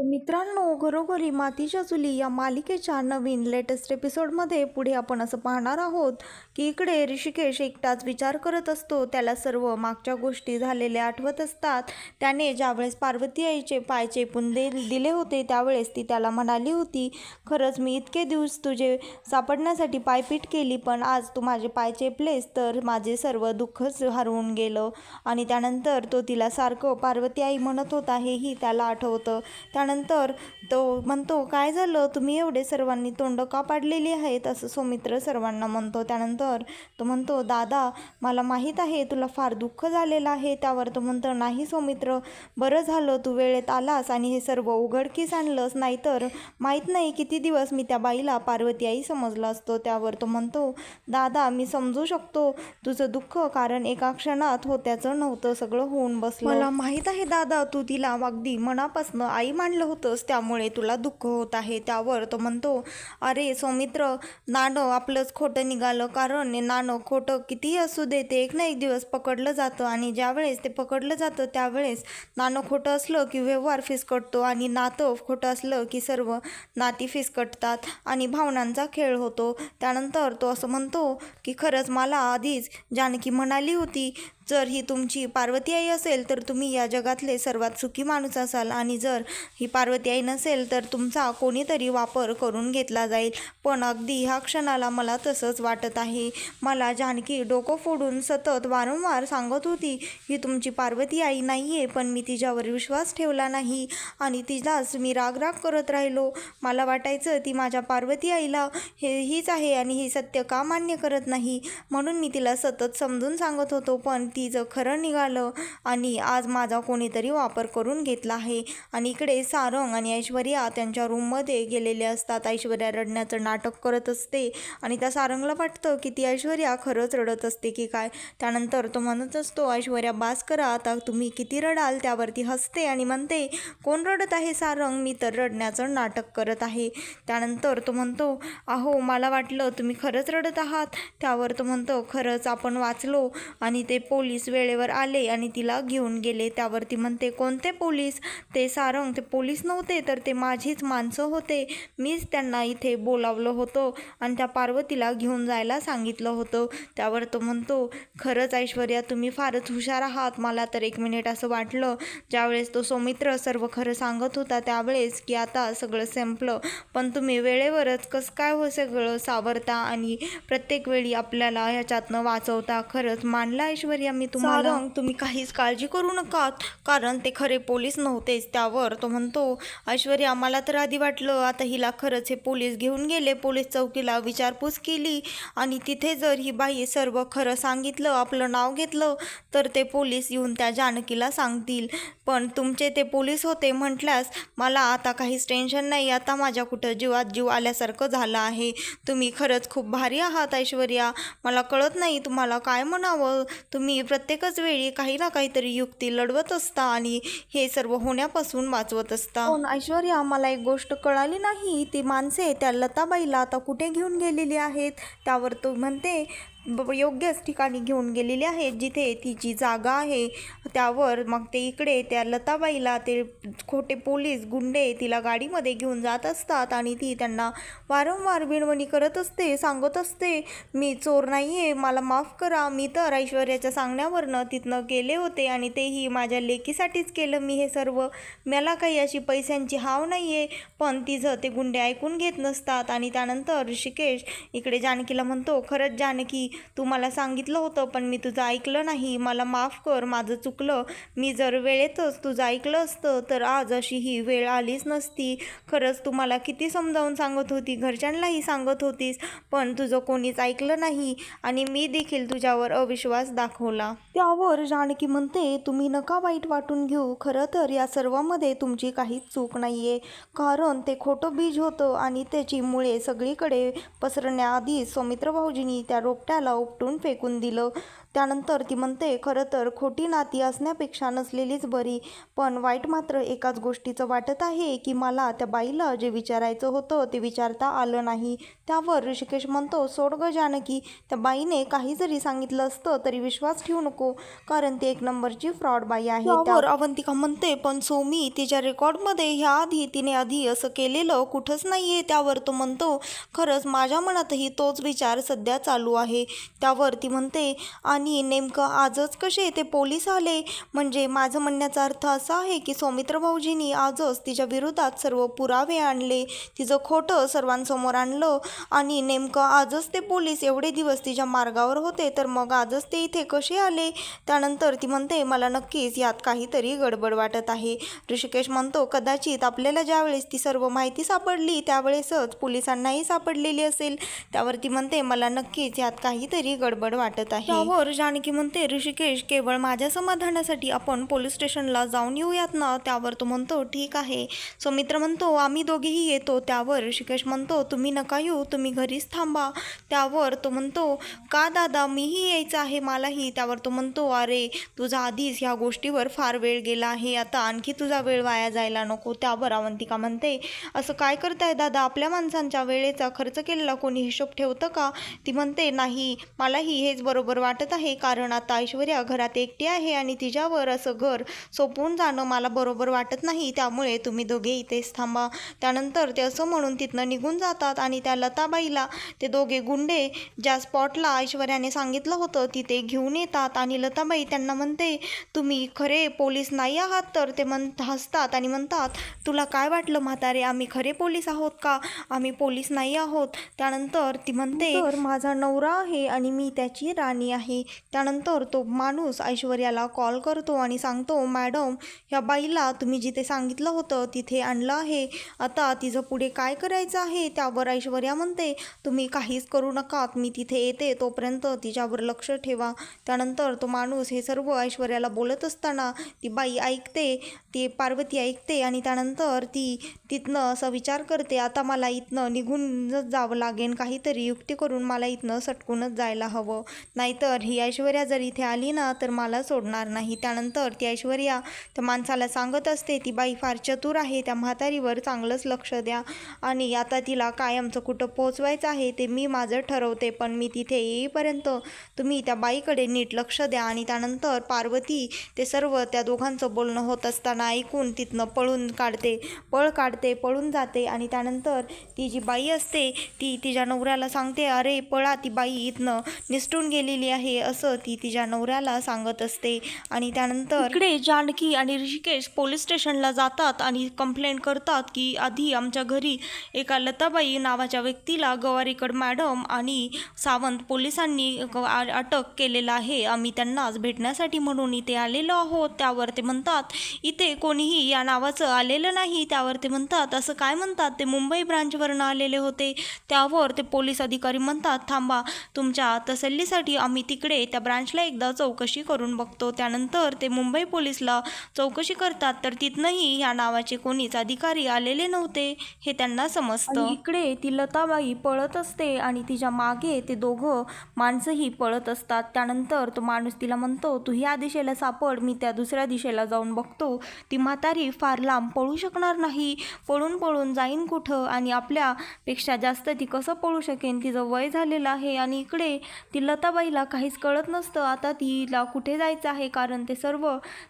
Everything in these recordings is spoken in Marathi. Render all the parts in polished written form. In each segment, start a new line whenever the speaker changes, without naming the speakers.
मित्रांनो, घरोघरी मातीच्या चुली या मालिकेच्या नवीन लेटेस्ट एपिसोडमध्ये पुढे आपण असं पाहणार आहोत की इकडे ऋषिकेश एकटाच विचार करत असतो. त्याला सर्व मागच्या गोष्टी झालेल्या आठवत असतात. त्याने ज्यावेळेस पार्वती आईचे पाय चेपून दिले होते त्यावेळेस ती त्याला म्हणाली होती, खरंच मी इतके दिवस तुझे सापडण्यासाठी पायपीट केली, पण आज तू माझे पाय चेपलेस तर माझे सर्व दुःखच हरवून गेलं. आणि त्यानंतर तो तिला सारखं पार्वती आई म्हणत होता हेही त्याला आठवतं. त्यानंतर तो म्हणतो, काय झालं, तुम्ही एवढे सर्वांनी तोंड का पाडलेली आहेत, असं सौमित्र सर्वांना म्हणतो. त्यानंतर तो म्हणतो, दादा मला माहीत आहे तुला फार दुःख झालेलं आहे. त्यावर तो म्हणतो, नाही सौमित्र, बरं झालं तू वेळेत आलास आणि हे सर्व उघडकीस आणलंस, नाहीतर माहीत नाही किती दिवस मी त्या बाईला पार्वती आई समजलं असतो. त्यावर तो म्हणतो, दादा मी समजू शकतो तुझं दुःख, कारण एका क्षणात होत्याचं नव्हतं सगळं होऊन बसलं. मला माहीत आहे दादा, तू तिला अगदी मनापासून आई मानलं होतंस, त्यामुळे तुला दुःख होत आहे. त्यावर तो म्हणतो, अरे सौमित्र, नाणं आपलंच खोटं निघालं, कारण नाणं खोटं कितीही असू दे ते एक ना एक दिवस पकडलं जातं, आणि ज्यावेळेस ते पकडलं जातं त्यावेळेस नाणं खोटं असलं की व्यवहार फिसकटतो, आणि नातं खोटं असलं की सर्व नाती फिसकटतात आणि भावनांचा खेळ होतो. त्यानंतर तो असं म्हणतो की खरंच मला आधीच जानकी म्हणाली होती, जर ही तुमची पार्वती आई असेल तर तुम्ही या जगातले सर्वात सुखी माणूस असाल, आणि जर ही पार्वती आई नसेल तर तुमचा कोणीतरी वापर करून घेतला जाईल. पण अगदी ह्या क्षणाला मला तसंच वाटत आहे. मला जानकी डोकं फोडून सतत वारंवार सांगत होती ही तुमची पार्वती आई नाही आहे, पण मी तिच्यावर विश्वास ठेवला नाही आणि तिलाच मी राग करत राहिलो. मला वाटायचं ती माझ्या पार्वती आईला हीच आहे आणि ही सत्य का मान्य करत नाही, म्हणून मी तिला सतत समजून सांगत होतो, पण तिचं खरं निघालं आणि आज माझा कोणीतरी वापर करून घेतला आहे. आणि इकडे सारंग आणि ऐश्वर्या त्यांच्या रूममध्ये गेलेले असतात. ऐश्वर्या रडण्याचं नाटक करत असते आणि त्या सारंगला वाटतं की ती ऐश्वर्या खरंच रडत असते की काय. त्यानंतर तो म्हणत असतो, ऐश्वर्या बास करा आता, तुम्ही किती रडाल. त्यावरती हसते आणि म्हणते, कोण रडत आहे सारंग, मी तर रडण्याचं नाटक करत आहे. त्यानंतर तो म्हणतो, अहो मला वाटलं तुम्ही खरंच रडत आहात. त्यावर तो म्हणतो, खरंच आपण वाचलो आणि ते पोलीस वेळेवर आले आणि तिला घेऊन गेले. त्यावरती म्हणते, कोणते पोलीस. ते सारंग, ते पोलीस नव्हते तर ते माझीच माणसं होते, मीच त्यांना इथे बोलावलं होतं आणि त्या पार्वतीला घेऊन जायला सांगितलं होतं. त्यावर तो म्हणतो, खरंच ऐश्वर्या तुम्ही फारच हुशार आहात. मला तर एक मिनिट असं वाटलं ज्यावेळेस तो सौमित्र सर्व खरं सांगत होता त्यावेळेस की आता सगळं संपलं, पण तुम्ही वेळेवरच कसं काय हो सगळं सावरता आणि प्रत्येक वेळी आपल्याला ह्याच्यातनं वाचवता. खरंच मानला ऐश्वर्या मी तुम्हाला. सारंग, तुम्ही काहीच काळजी करू नका, कारण ते खरे पोलीस नव्हतेच. त्यावर तो म्हणतो, ऐश्वर्या मला तर आधी वाटलं आता हिला खरंच हे पोलीस घेऊन गेले. पोलीस चौकीला विचारपूस केली आणि तिथे जर ही बाई सर्व खरं सांगितलं, आपलं नाव घेतलं, तर ते पोलीस येऊन त्या जानकीला सांगतील. पण तुमचे ते पोलीस होते म्हटल्यास मला आता काहीच टेन्शन नाही. आता माझ्या कुठं जीवात जीव आल्यासारखं झालं आहे. तुम्ही खरंच खूप भारी आहात ऐश्वर्या. मला कळत नाही तुम्हाला काय म्हणावं. तुम्ही प्रत्येकच वेळी काही ना काहीतरी युक्ती लढवत असता आणि हे सर्व होण्यापासून वाचवत असता. पण ऐश्वर्या, मला एक गोष्ट कळाली नाही, ती माणसे त्या लताबाईला आता कुठे घेऊन गेलेली आहेत. त्यावर तो म्हणते, योग्यच ठिकाणी घेऊन गेलेली आहेत जिथे तिची जागा आहे. त्यावर मग ते इकडे त्या लताबाईला ते खोटे पोलीस गुंडे तिला गाडीमध्ये घेऊन जात असतात आणि ती त्यांना वारंवार विनवणी करत असते, सांगत असते, मी चोर नाही आहे, मला माफ करा, मी तर ऐश्वर्याच्या सांगण्यावरनं तिथनं गेले होते आणि तेही माझ्या लेकीसाठीच केलं मी हे सर्व. मला काही अशी पैशांची हाव नाही आहे. पण तिचं ते गुंडे ऐकून घेत नसतात. आणि त्यानंतर ऋषिकेश इकडे जानकीला म्हणतो, खरंच जानकी तू मला सांगितलं होतं पण मी तुझं ऐकलं नाही, मला माफ कर, माझं चुकलं. मी जर वेळेतच तुझं ऐकलं असतं तर आज अशी ही वेळ आलीच नसती. खरंच तू मला किती समजावून सांगत होती, घरच्यांनाही सांगत होतीस, पण तुझं कोणीच ऐकलं नाही आणि मी देखील तुझ्यावर अविश्वास दाखवला. त्यावर जानकी म्हणते, तुम्ही नका वाईट वाटून घेऊ, खरं तर या सर्वामध्ये तुमची काहीच चूक नाही आहे, कारण ते खोटं बीज होतं आणि त्याची मुळे सगळीकडे पसरण्याआधीच सौमित्र भाऊजींनी त्या रोपट्याला उपटून फेकून दिलं. त्यानंतर ती म्हणते खरं तर खोटी नाती असण्यापेक्षा नसलेलीच बरी, पण वाईट मात्र एकाच गोष्टीचं वाटत आहे की मला त्या बाईला जे विचारायचं होतं ते विचारता आलं नाही. त्यावर ऋषिकेश म्हणतो, सोड ग जानकी, त्या बाईने काही जरी सांगितलं असतं तरी विश्वास ठेवू नको, कारण ती एक नंबरची फ्रॉड बाई आहे. त्यावर अवंतिका म्हणते, पण सोमी तिच्या रेकॉर्डमध्ये ह्या आधी तिने असं केलेलं कुठंच नाहीये. त्यावर तो म्हणतो, खरंच माझ्या मनातही तोच विचार सध्या चालू आहे. त्यावर ती म्हणते, आणि नेमकं आजच कसे ते पोलीस आले? म्हणजे माझं म्हणण्याचा अर्थ असा आहे की सौमित्र भाऊजींनी आजच तिच्या विरोधात सर्व पुरावे आणले, तिचं खोटं सर्वांसमोर आणलं, आणि नेमकं आजच ते पोलीस एवढे दिवस तिच्या मार्गावर होते, तर मग आजच ते इथे कसे आले? त्यानंतर ती म्हणते, मला नक्कीच यात काहीतरी गडबड वाटत आहे. ऋषिकेश म्हणतो, कदाचित आपल्याला ज्यावेळेस ती सर्व माहिती सापडली त्यावेळेसच पोलिसांनाही सापडलेली असेल. त्यावर ती म्हणते, मला नक्कीच यात काहीतरी गडबड वाटत आहे. त्यावर जानकी म्हणते, ऋषिकेश, केवळ माझ्या समाधानासाठी आपण पोलीस स्टेशनला जाऊन येऊयात ना? त्यावर तो म्हणतो, ठीक आहे. सौमित्र म्हणतो, आम्ही दोघेही येतो. त्यावर ऋषिकेश म्हणतो, तुम्ही नका येऊ, तुम्ही घरीच थांबा. त्यावर तो म्हणतो, का दादा, मीही यायचं आहे मलाही. त्यावर तो म्हणतो, अरे तुझा आधीच ह्या गोष्टीवर फार वेळ गेला आहे, आता आणखी तुझा वेळ वाया जायला नको. त्यावर अवंतिका म्हणते, असं काय करताय दादा, आपल्या माणसांच्या वेळेचा खर्च केलेला कोणी हिशोब ठेवतं का? ती म्हणते, नाही, मलाही हेच बरोबर वाटत आहे, कारण आता ऐश्वर्या घरात एकटी आहे आणि तिच्यावर असं घर सोपवून जाणं मला बरोबर वाटत नाही, त्यामुळे तुम्ही दोघे इथेच थांबा. त्यानंतर ते असं म्हणून तिथनं निघून जातात आणि त्या लताबाईला ते दोघे गुंडे ज्या स्पॉटला ऐश्वर्याने सांगितलं होतं तिथे घेऊन येतात. आणि लताबाई त्यांना म्हणते, तुम्ही खरे पोलीस नाही आहात? तर ते हसतात आणि म्हणतात, तुला काय वाटलं म्हातारे, आम्ही खरे पोलीस आहोत का? आम्ही पोलीस नाही आहोत. त्यानंतर ती म्हणते, तर माझा नवरा आहे आणि मी त्याची राणी आहे. त्यानंतर तो माणूस ऐश्वर्याला कॉल करतो आणि सांगतो, मॅडम, ह्या बाईला तुम्ही जिथे सांगितलं होतं तिथे आणलं आहे, आता तिचं पुढे काय करायचं आहे? त्यावर ऐश्वर्या म्हणते, तुम्ही काहीच करू नका, मी तिथे येते, तोपर्यंत तिच्यावर लक्ष ठेवा. त्यानंतर तो माणूस हे सर्व ऐश्वर्याला बोलत असताना ती बाई ऐकते, ती पार्वती ऐकते, आणि त्यानंतर ती तिथनं असा विचार करते, आता मला इथनं निघूनच जावं लागेल, काहीतरी युक्ती करून मला इथनं सटकूनच जायला हवं, नाहीतर ही ऐश्वर्या जर इथे आली ना तर मला सोडणार नाही. त्यानंतर ती ऐश्वर्या त्या माणसाला सांगत असते, ती बाई फार चतुर आहे, त्या म्हातारीवर चांगलंच लक्ष द्या, आणि आता तिला कायमचं कुठं पोहोचवायचं आहे ते मी माझं ठरवते, पण मी तिथे येईपर्यंत तुम्ही त्या बाईकडे नीट लक्ष द्या. आणि त्यानंतर पार्वती ते सर्व त्या दोघांचं बोलणं होत असताना ऐकून तिथनं पळ काढते, पळून जाते. आणि त्यानंतर ती जी बाई असते ती तिच्या नवऱ्याला सांगते, अरे पळा, ती बाई इथनं निसटून गेलेली आहे, असं ती तिच्या नवऱ्याला सांगत असते. आणि त्यानंतर इकडे जानकी आणि ऋषिकेश पोलीस स्टेशनला जातात आणि कंप्लेंट करतात की आधी आमच्या घरी एका लताबाई नावाच्या व्यक्तीला गवारीकड मॅडम आणि सावंत पोलिसांनी अटक केलेला आहे, आम्ही त्यांनाच भेटण्यासाठी म्हणून इथे आलेलो आहोत. त्यावर ते म्हणतात, इथे कोणीही या नावाचं आलेलं नाही. त्यावर ते म्हणतात, असं काय म्हणतात, ते मुंबई ब्रांचवरनं आलेले होते. त्यावर ते पोलीस अधिकारी म्हणतात, थांबा, तुमच्या तसल्लीसाठी आम्ही तिकडे त्या ब्रांचला एकदा चौकशी करून बघतो. त्यानंतर ते मुंबई पोलीसला चौकशी करतात, तर तिथनंही ह्या नावाचे कोणीच अधिकारी आलेले नव्हते हे त्यांना समजतं. इकडे ती लताबाई पळत असते आणि तिच्या मागे ते दोघं माणसंही पळत असतात. त्यानंतर तो माणूस तिला म्हणतो, तू ह्या दिशेला सापड, मी त्या दुसऱ्या दिशेला जाऊन बघतो. ती म्हातारी फार लांब पळू शकणार नाही, पळून जाईन कुठं, आणि आपल्यापेक्षा जास्त ती कसं पळू शकेन, तिचं वय झालेलं आहे. आणि इकडे ती लताबाईला काहीच कळत नसतं आता तिला कुठे जायचं आहे, कारण ते सर्व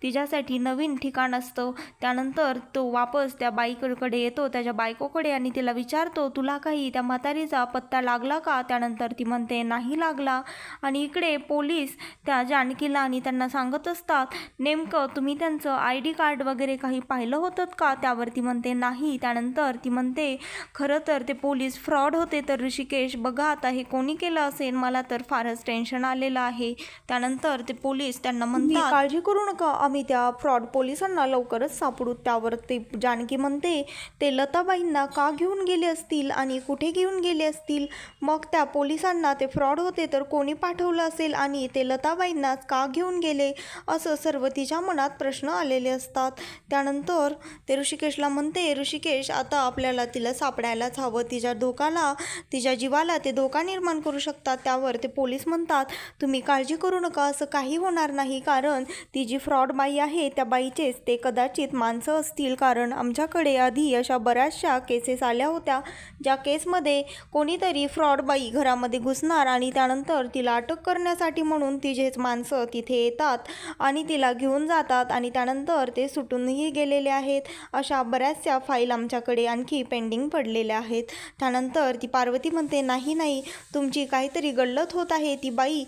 तिच्यासाठी नवीन ठिकाण असतं. त्यानंतर तो वापस त्या बाईकडे येतो, त्याच्या बायकोकडे, आणि तिला विचारतो, तुला काही त्या म्हातारीचा पत्ता लागला का? त्यानंतर ती म्हणते, नाही लागला. आणि इकडे पोलीस त्या जानकीला आणि त्यांना सांगत असतात, नेमकं तुम्ही त्यांचं ID कार्ड वगैरे काही पाहिलं होतं का? त्यावर ती म्हणते, नाही. त्यानंतर ती म्हणते, खरं तर ते पोलीस फ्रॉड होते, तर ऋषिकेश बघा आता हे कोणी केलं असेल, मला तर फारच टेन्शन आलेलं आहे. त्यानंतर ते पोलीस त्यांना म्हणतात, काळजी करू नका, आम्ही त्या फ्रॉड पोलिसांना लवकरच सापडू. त्यावर ते जानकी म्हणते, ते लताबाईंना का घेऊन गेले असतील आणि कुठे घेऊन गेले असतील? मग त्या पोलिसांना ते फ्रॉड होते तर कोणी पाठवलं असेल आणि ते लताबाईंनाच का घेऊन गेले, असं सर्व तिच्या मनात प्रश्न आलेले असतात. त्यानंतर ते ऋषिकेशला म्हणते, ऋषिकेश, आता आपल्याला तिला सापडायलाच हवं, तिच्या जीवाला ते धोका निर्माण करू शकतात. त्यावर ते पोलीस म्हणतात, तुम्ही काळजी करू नका, असं काही होणार नाही, कारण ती जी फ्रॉड बाई आहे त्या बाईचेच ते कदाचित माणसं असतील, कारण आमच्याकडे आधी अशा बऱ्याचशा केसेस आल्या होत्या ज्या केसमध्ये कोणीतरी फ्रॉड बाई घरामध्ये घुसणार आणि त्यानंतर तिला अटक करण्यासाठी म्हणून तिचेच माणसं तिथे येतात आणि तिला घेऊन जातात आणि त्यानंतर ते सुटूनही गेलेले आहेत. अशा बऱ्याचशा फाईल आमच्याकडे आणखी पेंडिंग पडलेल्या आहेत. त्यानंतर ती पार्वती म्हणते, नाही नाही, तुमची काहीतरी गल्लत होत आहे, ती बाई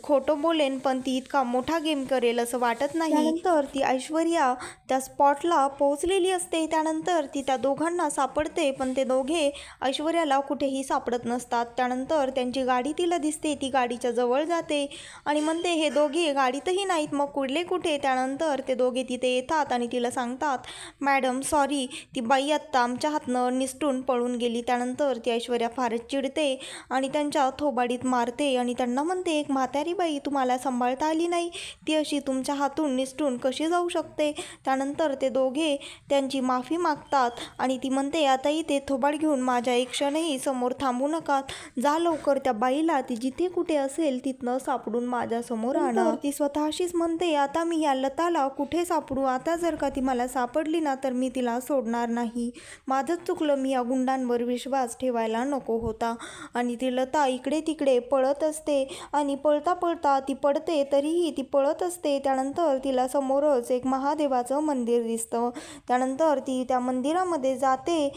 खोटं बोलेन पण ती इतका मोठा गेम करेल असं वाटत नाही. त्यानंतर ती ऐश्वर्या त्या स्पॉटला पोहोचलेली असते. त्यानंतर ती त्या दोघांना सापडते, पण ते दोघे ऐश्वर्याला कुठेही सापडत नसतात. त्यानंतर त्यांची गाडी तिला दिसते, ती गाडीच्या जवळ जाते आणि म्हणते हे दोघे गाडीतही नाहीत, मग कुठले कुठे. त्यानंतर ते दोघे तिथे येतात आणि तिला सांगतात, मॅडम सॉरी, ती बाई आत्ता आमच्या हातनं निसटून पळून गेली. त्यानंतर ती ऐश्वर्या फारच चिडते आणि त्यांच्या थोबाडीत मारते आणि त्यांना म्हणते, एक म्हातारी बाई तुम्हाला सांभाळता आली नाही, ती अशी तुमच्या हातून निसटून कशी जाऊ शकते. त्यानंतर ते दोघे त्यांची माफी मागतात आणि ती म्हणते, आता इथे थोबाड घेऊन माझ्या एक क्षणही समोर थांबू नका, जा लवकर, त्या बाईला ती जिथे कुठे असेल तिथनं सापडून माझ्यासमोर आणा. ती स्वतःशीच म्हणते, आता मी या लताला कुठे सापडू, आता जर का ती मला सापडली ना तर मी तिला सोडणार नाही, माझंच चुकलं, मी या गुंडांवर विश्वास ठेवायला नको होता. आणि ती लता इकडे तिकडे पळत असते आणि पळता पळता ती पडते, तरीही ती पळत असते. त्यानंतर तिला समोरच एक महादेवाचं मंदिर दिसतं. त्यानंतर ती त्या मंदिरामध्ये जाते.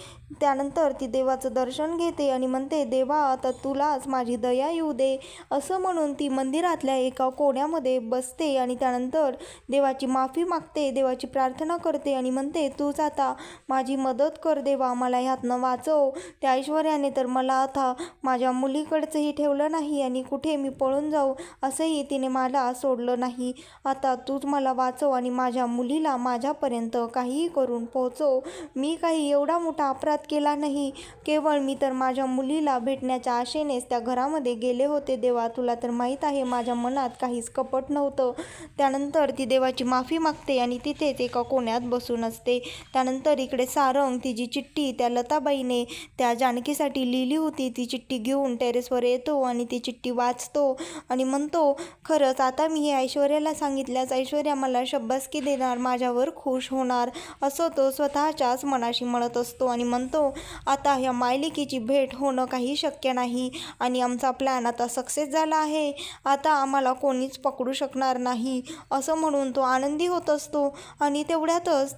त्यानंतर ती देवाचं दर्शन घेते आणि म्हणते, देवा आता तुलाच माझी दया येऊ दे, असं म्हणून ती मंदिरातल्या एका कोण्यामध्ये बसते आणि त्यानंतर देवाची माफी मागते, देवाची प्रार्थना करते आणि म्हणते, तूच आता माझी मदत कर देवा, मला ह्यातनं वाचव. त्या ऐश्वर्याने तर मला आता माझ्या मुलीकडचंही ठेवलं नाही आणि कुठे मी पळून जाऊ असंही तिने मला सोडलं नाही, आता तूच मला वाचव आणि माझ्या मुलीला माझ्यापर्यंत काहीही करून पोहोचव. मी काही एवढा मोठा अपराध केला नाही, केवळ मी तर माझ्या मुलीला भेटण्याच्या आशेनेच त्या घरामध्ये गेले होते देवा, तुला तर माहीत आहे माझ्या मनात काहीच कपट नव्हतं. त्यानंतर ती देवाची माफी मागते आणि तिथेच एका कोण्यात बसून असते. त्यानंतर इकडे सारंग ती जी चिठ्ठी त्या लताबाईने त्या जानकीसाठी लिहिली होती ती चिठ्ठी घेऊन टेरेसवर येतो आणि ती चिठ्ठी वाचतो आणि म्हणतो, खरंच आता मी हे ऐश्वर्याला सांगितल्यास ऐश्वर्या मला शब्बासकी देणार, माझ्यावर खुश होणार, असं तो स्वतःच्याच मनाशी म्हणत असतो आणि म्हणतो, आता ह्या मायलिकीची भेट होणं काही शक्य नाही आणि आमचा प्लॅन आता सक्सेस झाला आहे, आता आम्हाला कोणीच पकडू शकणार नाही, असं म्हणून तो आनंदी होत असतो. आणि तेवढ्यातच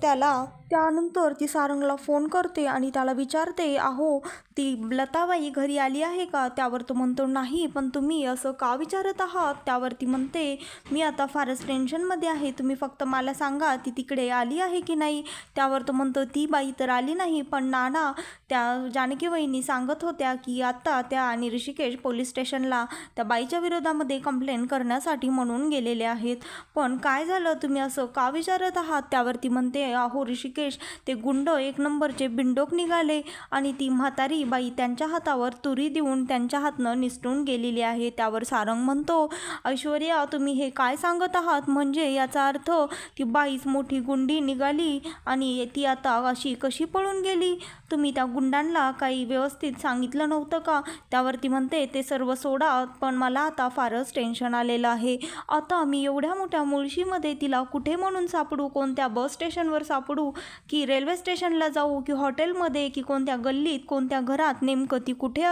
त्यानंतर ती सारंगला फोन करते आणि त्याला विचारते, अहो ती लताबाई घरी आली आहे का. त्यावर तो म्हणतो, नाही, पण तुम्ही असं का विचारत आहात. त्यावर ती म्हणते, मी आता फारच टेन्शनमध्ये आहे, तुम्ही फक्त मला सांगा ती तिकडे आली आहे की नाही. त्यावर तो म्हणतो, ती बाई तर आली नाही, पण नाना त्या जानकी वहिनी सांगत होत्या की आत्ता त्या आणि ऋषिकेश पोलीस स्टेशनला त्या बाईच्या विरोधामध्ये कंप्लेंट करण्यासाठी म्हणून गेलेले आहेत. पण काय झालं, तुम्ही असं का विचारत आहात. त्यावर ती म्हणते, अहो ऋषिकेश, ते गुंड एक नंबरचे बिंडोक निघाले आणि ती म्हातारी बाई त्यांच्या हातावर तुरी देऊन त्यांच्या हातनं निसटून गेलेली आहे. त्यावर सारंग म्हणतो, ऐश्वर्या तुम्ही हे काय सांगत आहात, म्हणजे याचा अर्थ ती बाईच मोठी गुंडी निघाली आणि ती आता अशी कशी पळून गेली. तुम्ही त्या गुंडांना काही व्यवस्थित सांगितलं नव्हतं का. त्यावर ती म्हणते, ते सर्व सोडा, पण मला आता फारच टेन्शन आलेलं आहे. आता मी एवढ्या मोठ्या मुळशीमध्ये तिला कुठे म्हणून सापडू, कोणत्या बस स्टेशनवर सापडू की रेल्वे स्टेशनला जाऊ की हॉटेलमध्ये की कोणत्या गल्लीत कोणत्या घरात, नेमकं ती कुठे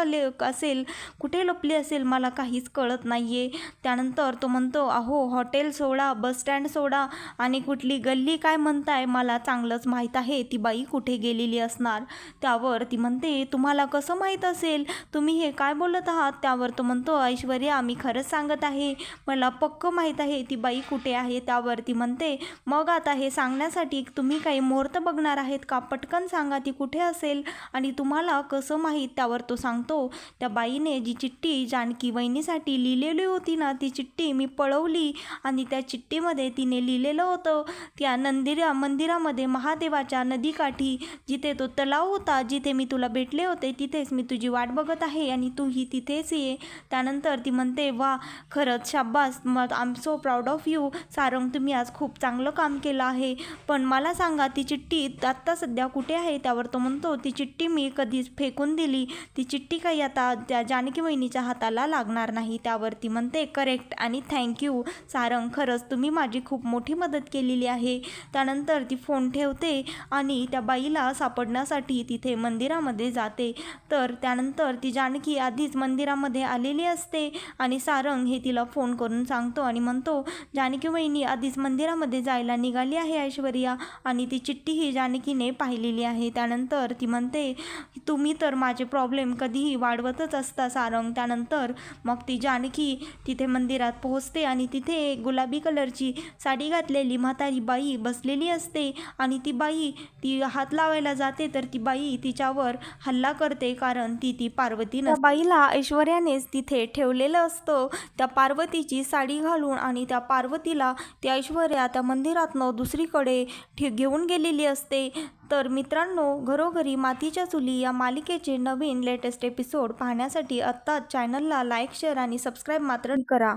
असेल, कुठे लपली असेल, मला काहीच कळत नाही आहे. त्यानंतर तो म्हणतो, अहो हॉटेल सोडा, बस स्टँड सोडा आणि कुठली गल्ली काय म्हणताय, मला चांगलंच माहीत आहे ती बाई कुठे गेलेली असणार. त्यावर ती म्हणते, तुम्हाला कसं माहीत असेल, तुम्ही हे काय बोलत आहात. त्यावर तो म्हणतो, ऐश्वर्या मी खरंच सांगत आहे, मला पक्क माहीत आहे ती बाई कुठे आहे. त्यावर ती म्हणते, मग आता हे सांगण्यासाठी तुम्ही काही मुहूर्त बघणार आहेत का, पटकन सांगा ती कुठे असेल आणि तुम्हाला कसं माहीत. त्यावर तो सांगतो, त्या बाईने जी चिठ्ठी जानकी वहिनीसाठी लिहिलेली होती ना, ती चिठ्ठी मी पळवली आणि त्या चिठ्ठीमध्ये तिने लिहिलेलं होतं, त्या मंदिरामध्ये महादेवाच्या नदीकाठी जिथे तो तलाव होता, जिथे मी तुला भेटले होते, तिथेच मी तुझी वाट बघत आहे आणि तूही तिथेच ये. त्यानंतर ती म्हणते, वा खरंच शाब्बास, मग I am so proud of you Sarang, तुम्ही आज खूप चांगलं काम केलं आहे. पण मला सांगा ती चिठ्ठी चिठ्ठी आत्ता सध्या कुठे आहे, त्यावर तो म्हणतो ती चिठ्ठी मी कधीच फेकून दिली, ती चिठ्ठी काही आता त्या जानकी वहिनीच्या हाताला लागणार नाही. त्यावर ती म्हणते करेक्ट आणि थँक्यू सारंग, खरंच तुम्ही माझी खूप मोठी मदत केलेली आहे. त्यानंतर ती फोन ठेवते आणि त्या बाईला सापडण्यासाठी तिथे मंदिरामध्ये जाते. तर त्यानंतर ती जानकी आधीच मंदिरामध्ये आलेली असते आणि सारंग हे तिला फोन करून सांगतो आणि म्हणतो जानकी वहिनी आधीच मंदिरामध्ये जायला निघाली आहे ऐश्वर्या, आणि ती चिठ्ठी ही जानकीने पाहिलेली आहे. त्यानंतर ती म्हणते तुम्ही तर माझे प्रॉब्लेम कधीही वाढवतच असता सारंग. त्यानंतर मग ती जानकी तिथे मंदिरात पोहोचते आणि तिथे एक गुलाबी कलरची साडी घातलेली म्हातारी बाई बसलेली असते आणि ती बाई ती हात लावायला जाते तर ती बाई तिच्यावर हल्ला करते, कारण ती पार्वती नसते. बाईला ऐश्वर्यानेच तिथे ठेवलेलं असतं त्या पार्वतीची साडी घालून, आणि त्या पार्वतीला ती ऐश्वर्या त्या मंदिरातनं दुसरीकडे घेऊन गेलेली असते. तर मित्रांनो, घरोघरी मातीच्या चुली या मालिकेचे नवीन लेटेस्ट एपिसोड पाहण्यासाठी आत्ताच चॅनलला लाईक, शेअर आणि सबस्क्राईब मात्र करा.